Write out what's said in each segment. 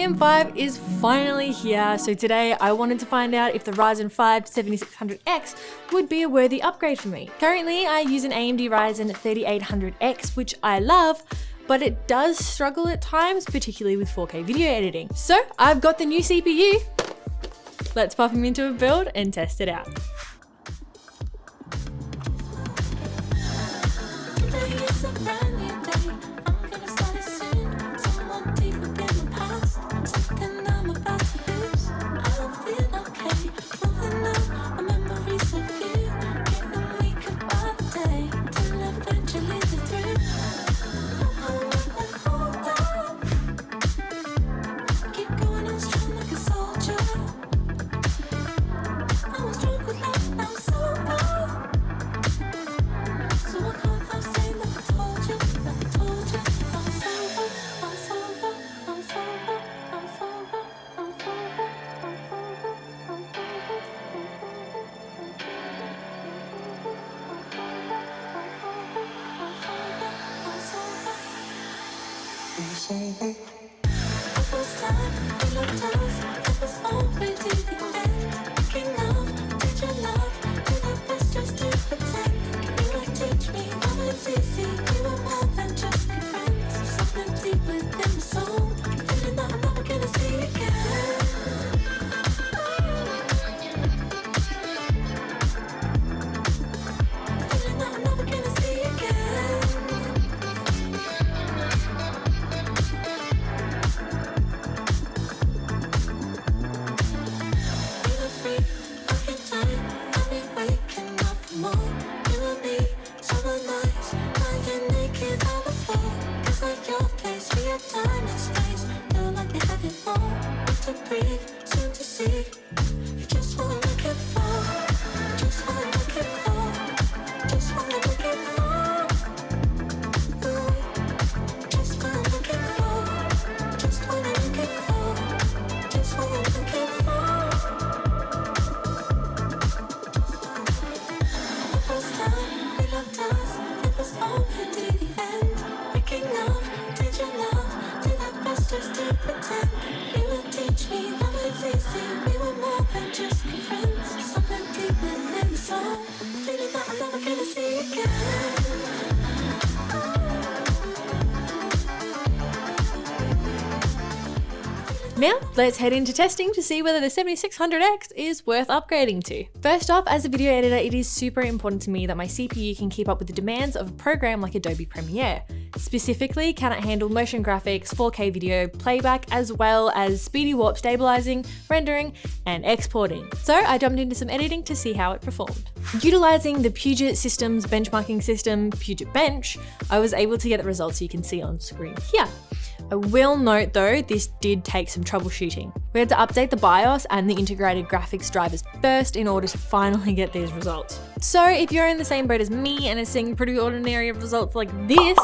AM5 is finally here, so today I wanted to find out if the Ryzen 5 7600X would be a worthy upgrade for me. Currently, I use an AMD Ryzen 3800X, which I love, but it does struggle at times, particularly with 4K video editing. So I've got the new CPU. Let's pop him into a build and test it out. Now, let's head into testing to see whether the 7600X is worth upgrading to. First off, as a video editor, it is super important to me that my CPU can keep up with the demands of a program like Adobe Premiere. Specifically, can it handle motion graphics, 4K video playback, as well as speedy warp stabilizing, rendering, and exporting. So I jumped into some editing to see how it performed. Utilizing the Pudget systems benchmarking system, Pudget Bench, I was able to get the results you can see on screen here. I will note though, this did take some troubleshooting. We had to update the BIOS and the integrated graphics drivers first in order to finally get these results. So if you're in the same boat as me and are seeing pretty ordinary results like this,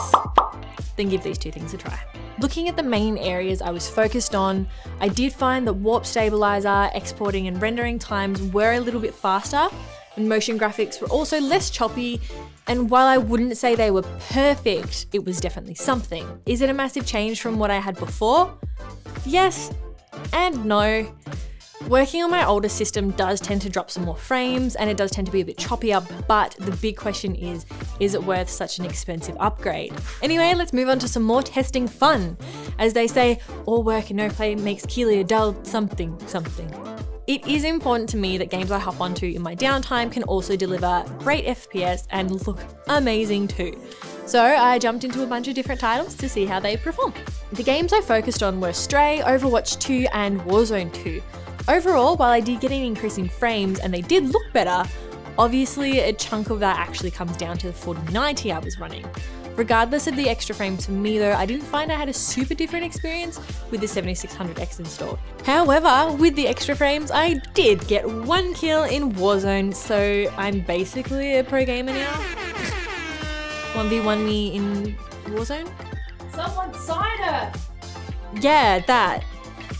then give these two things a try. Looking at the main areas I was focused on, I did find that warp stabilizer, exporting and rendering times were a little bit faster, and motion graphics were also less choppy, and while I wouldn't say they were perfect, it was definitely something. Is it a massive change from what I had before? Yes and no. Working on my older system does tend to drop some more frames and it does tend to be a bit choppier, but the big question is it worth such an expensive upgrade? Anyway, let's move on to some more testing fun. As they say, all work and no play makes Keely a dull something. It is important to me that games I hop onto in my downtime can also deliver great FPS and look amazing too. So I jumped into a bunch of different titles to see how they perform. The games I focused on were Stray, Overwatch 2 and Warzone 2. Overall, while I did get an increase in frames and they did look better, obviously a chunk of that actually comes down to the 4090 I was running. Regardless of the extra frames for me though, I didn't find I had a super different experience with the 7600X installed. However, with the extra frames, I did get 1 kill in Warzone, so I'm basically a pro gamer now. 1v1 me in Warzone? Someone cider! Yeah, that.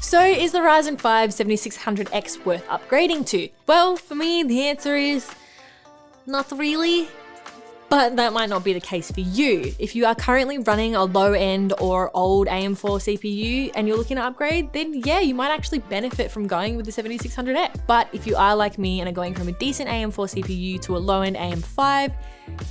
So is the Ryzen 5 7600X worth upgrading to? Well, for me, the answer is not really. But that might not be the case for you. If you are currently running a low end or old AM4 CPU and you're looking to upgrade, then yeah, you might actually benefit from going with the 7600X. But if you are like me and are going from a decent AM4 CPU to a low end AM5,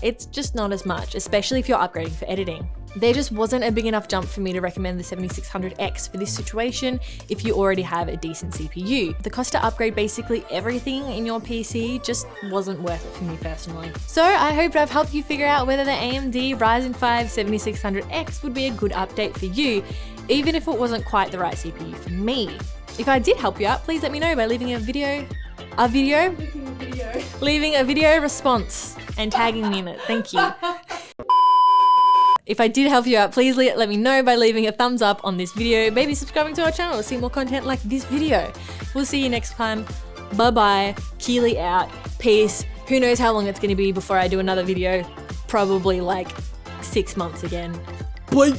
it's just not as much, especially if you're upgrading for editing. There just wasn't a big enough jump for me to recommend the 7600X for this situation if you already have a decent CPU. The cost to upgrade basically everything in your PC just wasn't worth it for me personally. So I hope I've helped you figure out whether the AMD Ryzen 5 7600X would be a good update for you, even if it wasn't quite the right CPU for me. If I did help you out, please let me know by leaving a video response and tagging me in it. Thank you. If I did help you out, please let me know by leaving a thumbs up on this video, maybe subscribing to our channel to see more content like this video. We'll see you next time. Bye-bye. Keely out. Peace. Who knows how long it's going to be before I do another video. Probably like 6 months again. Bye.